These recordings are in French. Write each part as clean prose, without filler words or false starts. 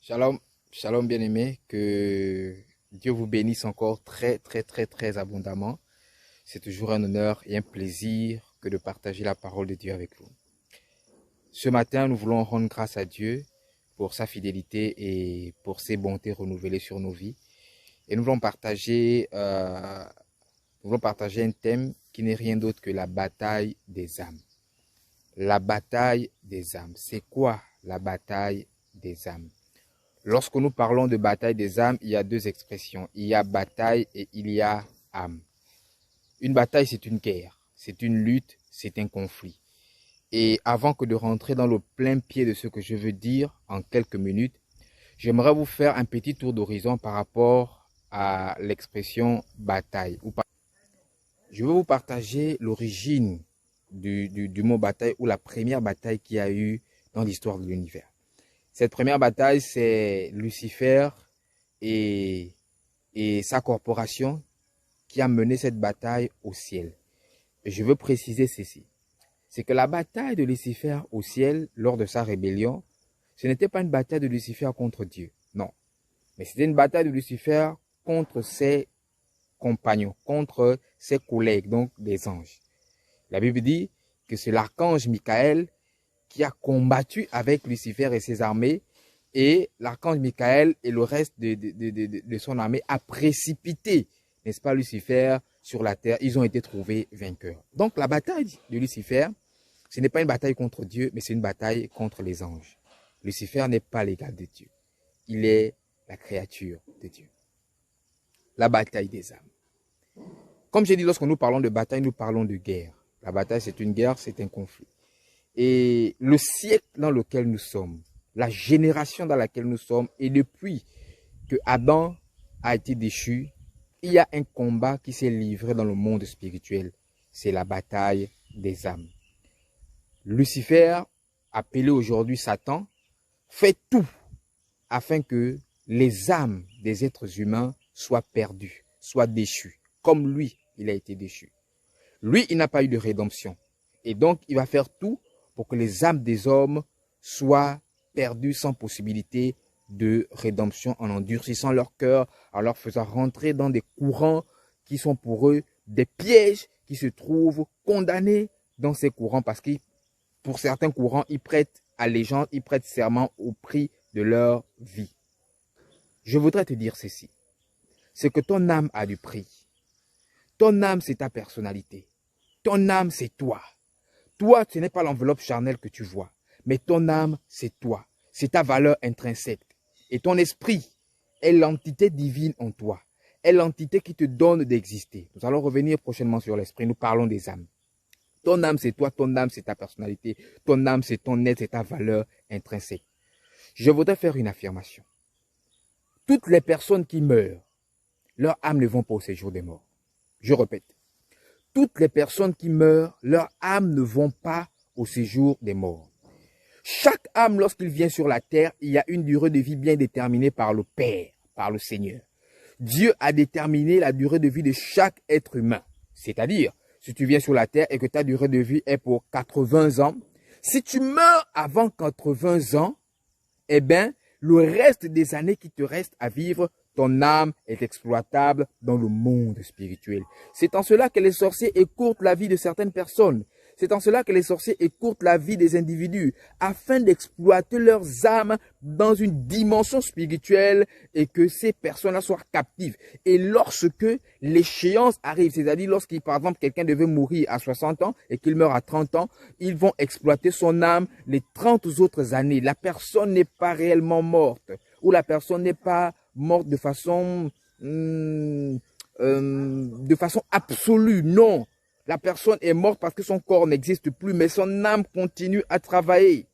Shalom, shalom bien-aimé, que Dieu vous bénisse encore très abondamment. C'est toujours un honneur et un plaisir que de partager la parole de Dieu avec vous. Ce matin, nous voulons rendre grâce à Dieu pour sa fidélité et pour ses bontés renouvelées sur nos vies. Et nous voulons partager un thème qui n'est rien d'autre que la bataille des âmes. La bataille des âmes. C'est quoi la bataille des âmes? Lorsque nous parlons de bataille des âmes, il y a deux expressions. Il y a bataille et il y a âme. Une bataille, c'est une guerre, c'est une lutte, c'est un conflit. Et avant que de rentrer dans le plein pied de ce que je veux dire en quelques minutes, j'aimerais vous faire un petit tour d'horizon par rapport à l'expression bataille. Je veux vous partager l'origine du mot bataille ou la première bataille qu'il y a eu dans l'histoire de l'univers. Cette première bataille, c'est Lucifer et sa corporation qui a mené cette bataille au ciel. Et je veux préciser ceci. C'est que la bataille de Lucifer au ciel, lors de sa rébellion, ce n'était pas une bataille de Lucifer contre Dieu, non. Mais c'était une bataille de Lucifer contre ses compagnons, contre ses collègues, donc des anges. La Bible dit que c'est l'archange Michael qui a combattu avec Lucifer et ses armées, et l'archange Michael et le reste de son armée a précipité, n'est-ce pas, Lucifer sur la terre. Ils ont été trouvés vainqueurs. Donc la bataille de Lucifer, ce n'est pas une bataille contre Dieu, mais c'est une bataille contre les anges. Lucifer n'est pas l'égal de Dieu. Il est la créature de Dieu. La bataille des âmes. Comme j'ai dit, lorsque nous parlons de bataille, nous parlons de guerre. La bataille, c'est une guerre, c'est un conflit. Et le siècle dans lequel nous sommes, la génération dans laquelle nous sommes, et depuis que Adam a été déchu, il y a un combat qui s'est livré dans le monde spirituel. C'est la bataille des âmes. Lucifer, appelé aujourd'hui Satan, fait tout afin que les âmes des êtres humains soient perdues, soient déchues, comme lui, il a été déchu. Lui, il n'a pas eu de rédemption. Et donc, il va faire tout pour que les âmes des hommes soient perdues sans possibilité de rédemption, en endurcissant leur cœur, en leur faisant rentrer dans des courants qui sont pour eux des pièges, qui se trouvent condamnés dans ces courants, parce que pour certains courants, ils prêtent allégeance, ils prêtent serment au prix de leur vie. Je voudrais te dire ceci, c'est que ton âme a du prix. Ton âme, c'est ta personnalité. Ton âme, c'est toi. Toi, ce n'est pas l'enveloppe charnelle que tu vois, mais ton âme, c'est toi. C'est ta valeur intrinsèque. Et ton esprit est l'entité divine en toi. Est l'entité qui te donne d'exister. Nous allons revenir prochainement sur l'esprit. Nous parlons des âmes. Ton âme, c'est toi. Ton âme, c'est ta personnalité. Ton âme, c'est ton être, c'est ta valeur intrinsèque. Je voudrais faire une affirmation. Toutes les personnes qui meurent, leur âme ne vont pas au séjour des morts. Je répète. Toutes les personnes qui meurent, leur âme ne vont pas au séjour des morts. Chaque âme, lorsqu'il vient sur la terre, il y a une durée de vie bien déterminée par le Père, par le Seigneur. Dieu a déterminé la durée de vie de chaque être humain. C'est-à-dire, si tu viens sur la terre et que ta durée de vie est pour 80 ans, si tu meurs avant 80 ans, eh bien, le reste des années qui te restent à vivre, ton âme est exploitable dans le monde spirituel. C'est en cela que les sorciers écourtent la vie de certaines personnes. C'est en cela que les sorciers écourtent la vie des individus afin d'exploiter leurs âmes dans une dimension spirituelle et que ces personnes-là soient captives. Et lorsque l'échéance arrive, c'est-à-dire lorsqu'il, par exemple, quelqu'un devait mourir à 60 ans et qu'il meurt à 30 ans, ils vont exploiter son âme les 30 autres années. La personne n'est pas réellement morte ou la personne n'est pas morte de façon absolue, non. La personne est morte parce que son corps n'existe plus, mais son âme continue à travailler.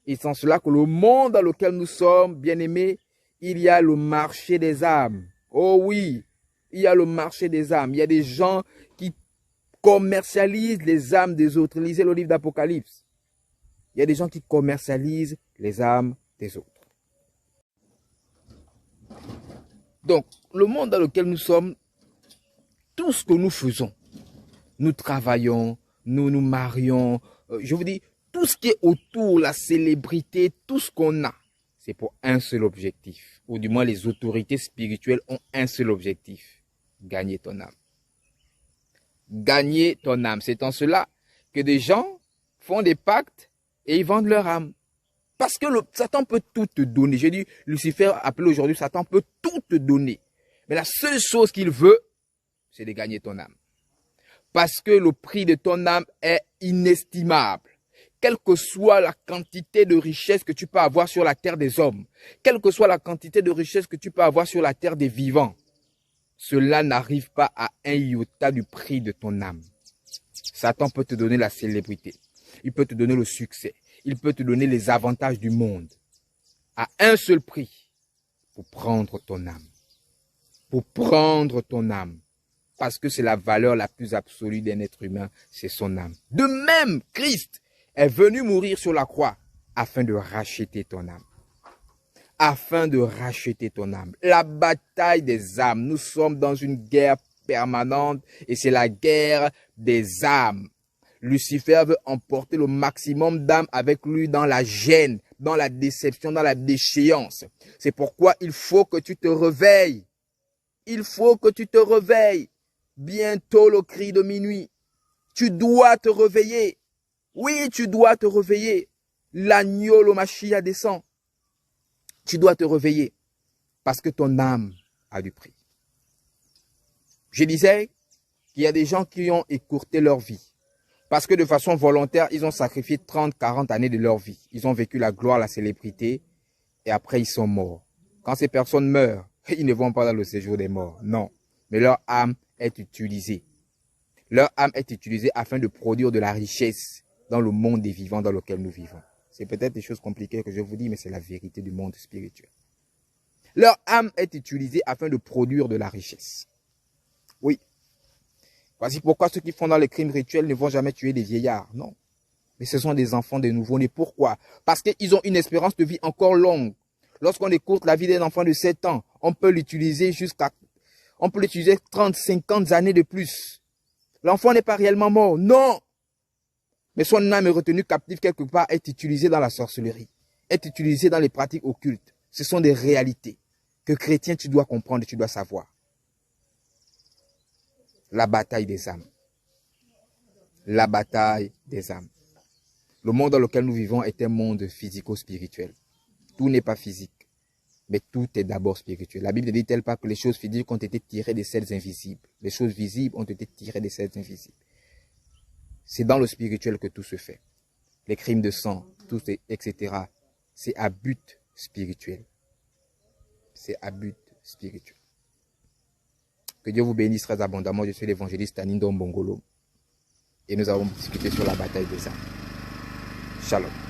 Et c'est en cela que le monde dans lequel nous sommes, bien-aimés, il y a le marché des âmes. Oh oui, il y a le marché des âmes. Il y a des gens qui commercialisent les âmes des autres. Lisez le livre d'Apocalypse. Il y a des gens qui commercialisent les âmes des autres. Donc, le monde dans lequel nous sommes, tout ce que nous faisons, nous travaillons, nous nous marions, je vous dis, tout ce qui est autour, la célébrité, tout ce qu'on a, c'est pour un seul objectif. Ou du moins, les autorités spirituelles ont un seul objectif. Gagner ton âme. Gagner ton âme. C'est en cela que des gens font des pactes et ils vendent leur âme. Parce que Satan peut tout te donner. J'ai dit, Lucifer appelé aujourd'hui, Satan peut tout te donner. Mais la seule chose qu'il veut, c'est de gagner ton âme. Parce que le prix de ton âme est inestimable. Quelle que soit la quantité de richesse que tu peux avoir sur la terre des hommes, quelle que soit la quantité de richesse que tu peux avoir sur la terre des vivants, cela n'arrive pas à un iota du prix de ton âme. Satan peut te donner la célébrité. Il peut te donner le succès. Il peut te donner les avantages du monde. À un seul prix. Pour prendre ton âme. Pour prendre ton âme. Parce que c'est la valeur la plus absolue d'un être humain. C'est son âme. De même, Christ est venu mourir sur la croix afin de racheter ton âme. Afin de racheter ton âme. La bataille des âmes. Nous sommes dans une guerre permanente et c'est la guerre des âmes. Lucifer veut emporter le maximum d'âmes avec lui dans la gêne, dans la déception, dans la déchéance. C'est pourquoi il faut que tu te réveilles. Il faut que tu te réveilles. Bientôt le cri de minuit. Tu dois te réveiller. Oui, tu dois te réveiller. L'agneau, le Mashiach descend. Tu dois te réveiller parce que ton âme a du prix. Je disais qu'il y a des gens qui ont écourté leur vie. Parce que de façon volontaire, ils ont sacrifié 30, 40 années de leur vie. Ils ont vécu la gloire, la célébrité, et après ils sont morts. Quand ces personnes meurent, ils ne vont pas dans le séjour des morts, non. Mais leur âme est utilisée. Leur âme est utilisée afin de produire de la richesse dans le monde des vivants dans lequel nous vivons. C'est peut-être des choses compliquées que je vous dis, mais c'est la vérité du monde spirituel. Leur âme est utilisée afin de produire de la richesse. Oui. Voici pourquoi ceux qui font dans les crimes rituels ne vont jamais tuer des vieillards. Non. Mais ce sont des enfants, des nouveau-nés. Pourquoi? Parce qu'ils ont une espérance de vie encore longue. Lorsqu'on écoute la vie d'un enfant de 7 ans, on peut l'utiliser 30, 50 années de plus. L'enfant n'est pas réellement mort. Non. Mais son âme est retenue captive quelque part, est utilisée dans la sorcellerie, est utilisée dans les pratiques occultes. Ce sont des réalités que chrétien, tu dois comprendre et tu dois savoir. La bataille des âmes. La bataille des âmes. Le monde dans lequel nous vivons est un monde physico-spirituel. Tout n'est pas physique, mais tout est d'abord spirituel. La Bible ne dit-elle pas que les choses physiques ont été tirées des celles invisibles? Les choses visibles ont été tirées des celles invisibles. C'est dans le spirituel que tout se fait. Les crimes de sang, tout, etc. C'est à but spirituel. C'est à but spirituel. Que Dieu vous bénisse très abondamment. Je suis l'évangéliste Anindo Mbongolo. Et nous avons discuté sur la bataille des âmes. Shalom.